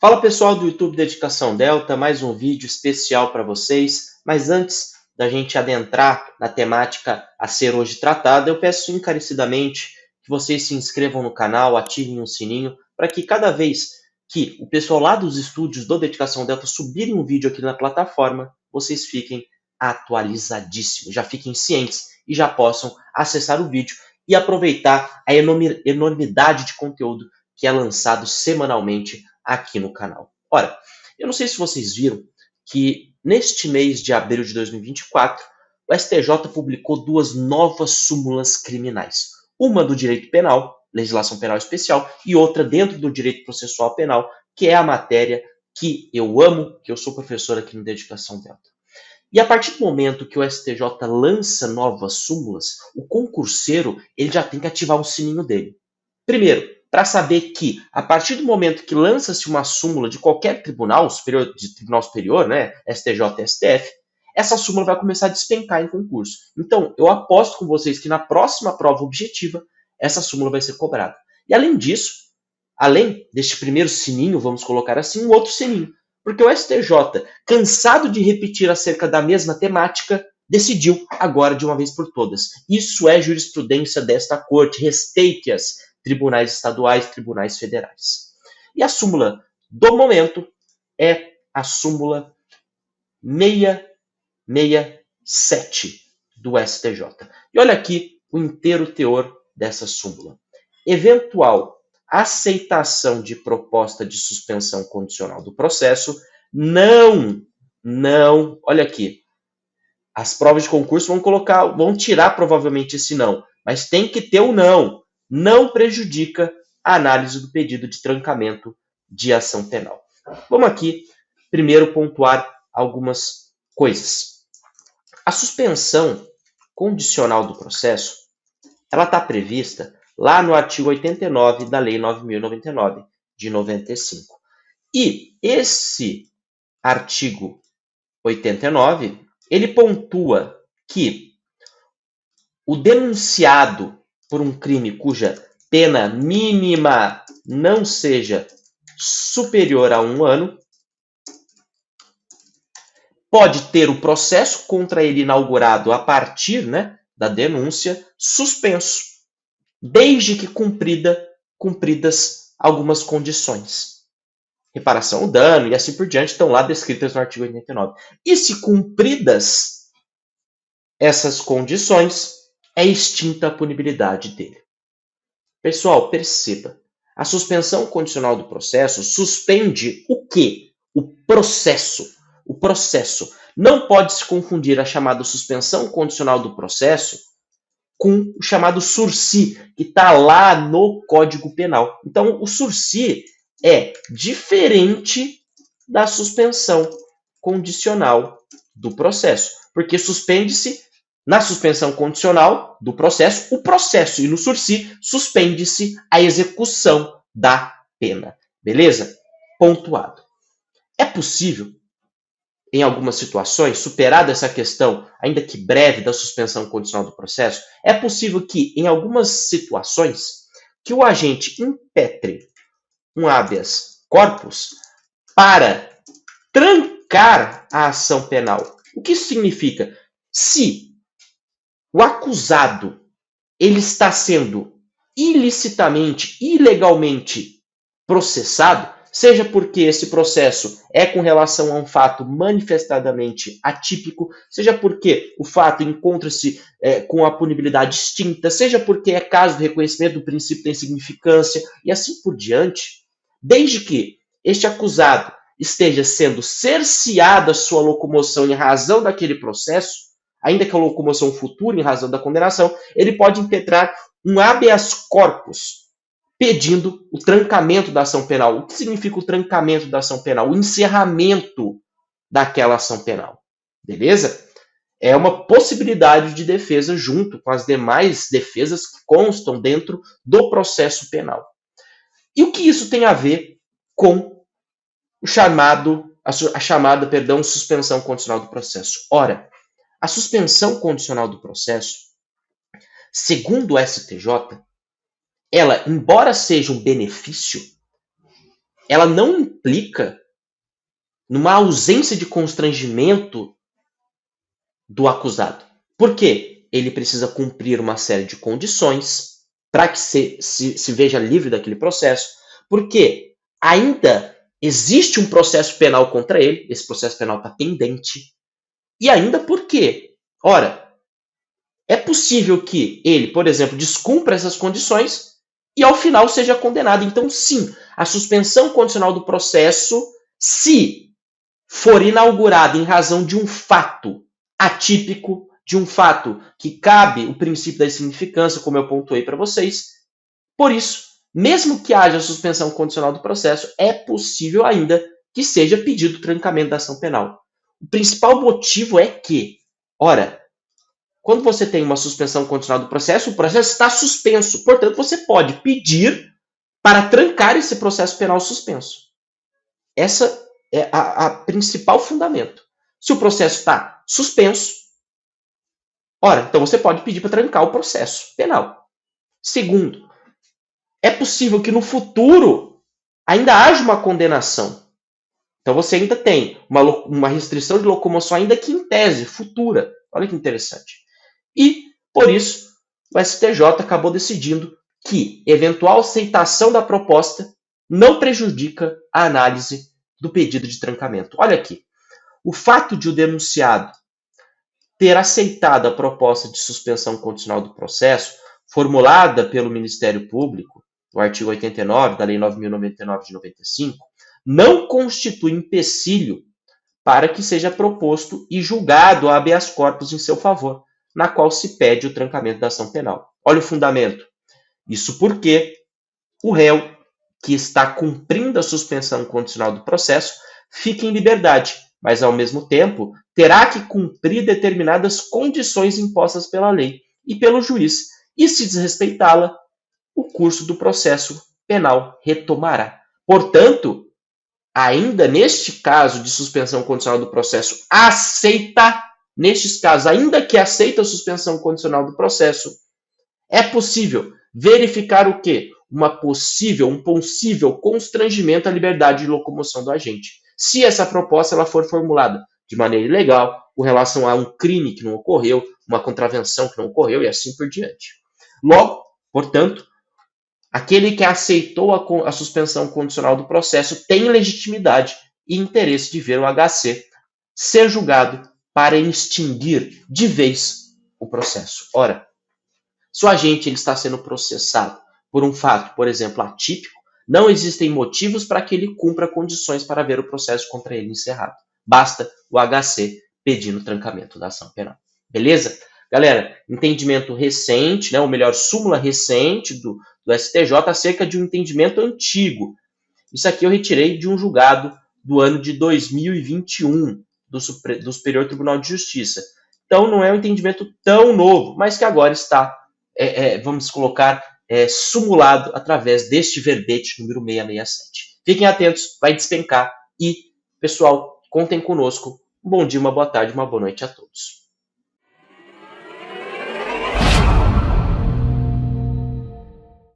Fala pessoal do YouTube Dedicação Delta, mais um vídeo especial para vocês. Mas antes da gente adentrar na temática a ser hoje tratada, eu peço encarecidamente que vocês se inscrevam no canal, ativem o sininho, para que cada vez que o pessoal lá dos estúdios do Dedicação Delta subirem um vídeo aqui na plataforma, vocês fiquem atualizadíssimos, já fiquem cientes e já possam acessar o vídeo e aproveitar a enormidade de conteúdo que é lançado semanalmente aqui no canal. Ora, eu não sei se vocês viram que neste mês de abril de 2024, o STJ publicou duas novas súmulas criminais. Uma do direito penal, legislação penal especial, e outra dentro do direito processual penal, que é a matéria que eu amo, que eu sou professor aqui no Dedicação Delta. E a partir do momento que o STJ lança novas súmulas, o concurseiro ele já tem que ativar o sininho dele. Primeiro, para saber que, a partir do momento que lança-se uma súmula de qualquer tribunal superior, né, STJ e STF, essa súmula vai começar a despencar em concurso. Então, eu aposto com vocês que na próxima prova objetiva, essa súmula vai ser cobrada. E além disso, além deste primeiro sininho, vamos colocar assim, um outro sininho. Porque o STJ, cansado de repetir acerca da mesma temática, decidiu agora de uma vez por todas. Isso é jurisprudência desta corte, respeite-as, tribunais estaduais, tribunais federais. E a súmula do momento é a súmula 667 do STJ. E olha aqui o inteiro teor dessa súmula. Eventual aceitação de proposta de suspensão condicional do processo, olha aqui, as provas de concurso vão tirar provavelmente esse não, mas tem que ter o não prejudica a análise do pedido de trancamento de ação penal. Vamos aqui primeiro pontuar algumas coisas. A suspensão condicional do processo, ela está prevista lá no artigo 89 da Lei 9.099, de 95. E esse artigo 89, ele pontua que o denunciado por um crime cuja pena mínima não seja superior a 1 ano, pode ter o processo contra ele inaugurado a partir, da denúncia suspenso, desde que cumpridas algumas condições. Reparação ao dano e assim por diante estão lá descritas no artigo 89. E se cumpridas essas condições, é extinta a punibilidade dele. Pessoal, perceba, a suspensão condicional do processo suspende o quê? O processo. O processo. Não pode se confundir a chamada suspensão condicional do processo com o chamado sursi, que está lá no Código Penal. Então, o sursi é diferente da suspensão condicional do processo, porque suspende-se na suspensão condicional do processo, o processo, e no sursi suspende-se a execução da pena. Beleza? Pontuado. É possível, em algumas situações, superada essa questão, ainda que breve, da suspensão condicional do processo, é possível que, em algumas situações, que o agente impetre um habeas corpus para trancar a ação penal. O que isso significa? Se o acusado ele está sendo ilicitamente, ilegalmente processado, seja porque esse processo é com relação a um fato manifestadamente atípico, seja porque o fato encontra-se com a punibilidade extinta, seja porque é caso do reconhecimento do princípio da insignificância e assim por diante, desde que este acusado esteja sendo cerceada a sua locomoção em razão daquele processo, ainda que a locomoção futura em razão da condenação, ele pode impetrar um habeas corpus, pedindo o trancamento da ação penal. O que significa o trancamento da ação penal? O encerramento daquela ação penal. Beleza? É uma possibilidade de defesa junto com as demais defesas que constam dentro do processo penal. E o que isso tem a ver com a chamada suspensão condicional do processo? Ora, a suspensão condicional do processo, segundo o STJ, ela, embora seja um benefício, ela não implica numa ausência de constrangimento do acusado. Por quê? Ele precisa cumprir uma série de condições para que se veja livre daquele processo, porque ainda existe um processo penal contra ele, esse processo penal está pendente, e ainda porque, ora, é possível que ele, por exemplo, descumpra essas condições e ao final seja condenado. Então, sim, a suspensão condicional do processo, se for inaugurada em razão de um fato atípico, de um fato que cabe o princípio da insignificância, como eu pontuei para vocês, por isso, mesmo que haja suspensão condicional do processo, é possível ainda que seja pedido o trancamento da ação penal. O principal motivo é que, ora, quando você tem uma suspensão condicional do processo, o processo está suspenso. Portanto, você pode pedir para trancar esse processo penal suspenso. Essa é a principal fundamento. Se o processo está suspenso, ora, então você pode pedir para trancar o processo penal. Segundo, é possível que no futuro ainda haja uma condenação. Então você ainda tem uma restrição de locomoção, ainda que em tese, futura. Olha que interessante. E, por isso, o STJ acabou decidindo que eventual aceitação da proposta não prejudica a análise do pedido de trancamento. Olha aqui. O fato de o denunciado ter aceitado a proposta de suspensão condicional do processo, formulada pelo Ministério Público, no artigo 89 da Lei 9.099 de 95, não constitui empecilho para que seja proposto e julgado a habeas corpus em seu favor, na qual se pede o trancamento da ação penal. Olha o fundamento. Isso porque o réu que está cumprindo a suspensão condicional do processo fica em liberdade, mas ao mesmo tempo terá que cumprir determinadas condições impostas pela lei e pelo juiz, e se desrespeitá-la, o curso do processo penal retomará. Portanto, ainda neste caso de suspensão condicional do processo, nestes casos, ainda que aceita a suspensão condicional do processo, é possível verificar o quê? Um possível constrangimento à liberdade de locomoção do agente. Se essa proposta ela for formulada de maneira ilegal, com relação a um crime que não ocorreu, uma contravenção que não ocorreu e assim por diante. Logo, portanto, aquele que aceitou a suspensão condicional do processo tem legitimidade e interesse de ver o HC ser julgado para extinguir de vez o processo. Ora, se o agente ele está sendo processado por um fato, por exemplo, atípico, não existem motivos para que ele cumpra condições para ver o processo contra ele encerrado. Basta o HC pedindo o trancamento da ação penal. Beleza? Galera, entendimento recente, né, ou melhor, súmula recente do STJ acerca de um entendimento antigo. Isso aqui eu retirei de um julgado do ano de 2021 do Superior Tribunal de Justiça. Então não é um entendimento tão novo, mas que agora está, vamos colocar, sumulado através deste verbete número 667. Fiquem atentos, vai despencar e, pessoal, contem conosco. Um bom dia, uma boa tarde, uma boa noite a todos.